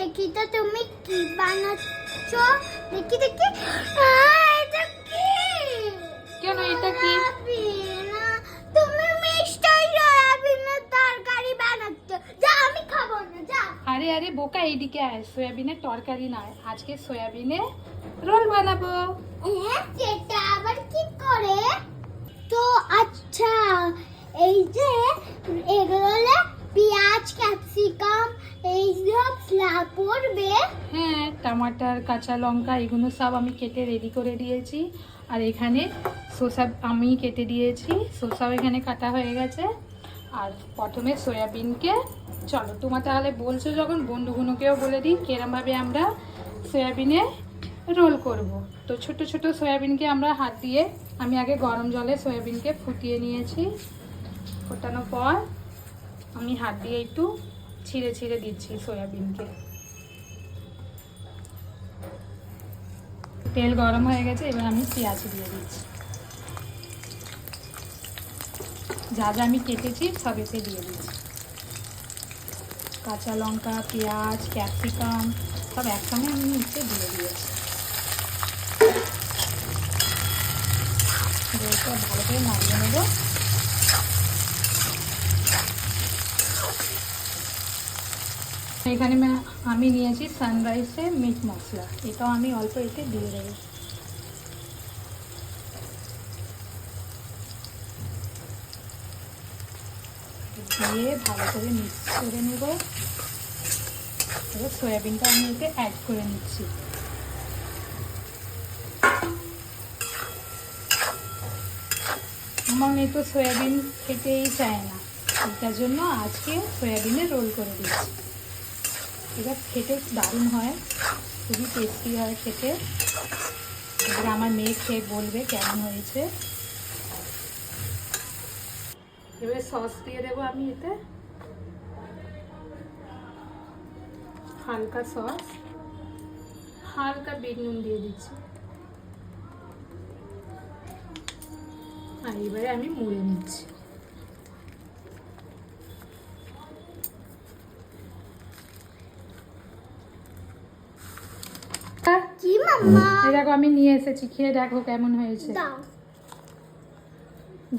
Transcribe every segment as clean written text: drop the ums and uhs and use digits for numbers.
দেখি তো তুমি কি বানাচ্ছ। দেখি দেখি এটা কি? কেন এটা কি? না, তুমি মিষ্টাই সয়াবিনের তরকারি বানাচ্ছ। যা, আমি খাবো না, যা। আরে আরে বোকা, এইদিকে আয়। সয়াবিনের তরকারি নয়, আজকে সয়াবিনে রোল বানাবো। হ্যাঁ, সেটা আবার কি করে? তো আচ্ছা, এই যে এগুলোলে পেঁয়াজ ক্যাপসিকাম এইসব স্ল্যাব পড়বে। হ্যাঁ, টমাটার কাঁচা লঙ্কা এগুলো সব আমি কেটে রেডি করে দিয়েছি। আর এখানে শসা আমি কেটে দিয়েছি, শসাও এখানে কাটা হয়ে গেছে। আর প্রথমে সয়াবিনকে, চলো তোমার তাহলে বলছো যখন বন্ধুগুলোকেও বলে দিই কিরমভাবে আমরা সয়াবিনে রোল করব। তো ছোট ছোট সয়াবিনকে আমরা হাত দিয়ে, আমি আগে গরম জলে সয়াবিনকে ফুটিয়ে নিয়েছি। ফোটানোর পর আমি হাত দিয়ে একটু ছিঁড়ে ছিঁড়ে দিচ্ছি সয়াবিনকে। তেল গরম হয়ে গেছে, এবার আমি পেঁয়াজ দিয়ে দিচ্ছি। যা যা আমি কেটেছি সব এতে দিয়ে দিচ্ছি। কাঁচা লঙ্কা, পেঁয়াজ, ক্যাপসিকাম সব একসঙ্গে আমি নিচে দিয়ে দিয়েছি। ভালো করে নাড়িয়ে নেব। এখানে আমি নিয়েছি সানরাইসের মিট মশলা, এটাও আমি অল্প এতে দিয়ে দেবো। দিয়ে ভালো করে মিক্স করে নেব। এবার সয়াবিনটা আমি এতে অ্যাড করে নিচ্ছি। আমার মেয়ে তো সয়াবিন খেতেই চায় না, এটার জন্য আজকে সয়াবিনের রোল করে দিচ্ছি। এটা খেতে দারুণ হয়, খুবই টেস্টি হয় খেতে। এবার আমার মেয়ে খেয়ে বলবে কেমন হয়েছে। এবারে সস দিয়ে দেবো আমি এতে, হালকা সস, হালকা বিট নুন দিয়ে দিচ্ছি। আর এবারে আমি মুড়ে নিচ্ছি। কি মাম্মা? এই দেখো আমি নিয়ে এসেছি, খেয়ে দেখো কেমন হয়েছে। দাও।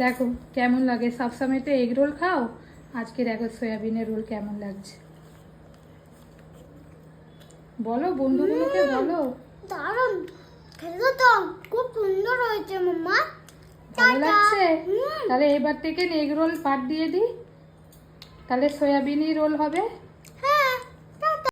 দেখো কেমন লাগে, সবসময় তো এগ রোল খাও, আজকে দেখো সয়াবিনের রোল কেমন লাগছে। বলো বন্ধুগুলোকে বলো। দারুণ খেলো তো, খুব সুন্দর হয়েছে মাম্মা। ভালো লাগছে? তাহলে এবার থেকে এগ রোল পাট দিয়ে দিই, তাহলে সয়াবিনই রোল হবে।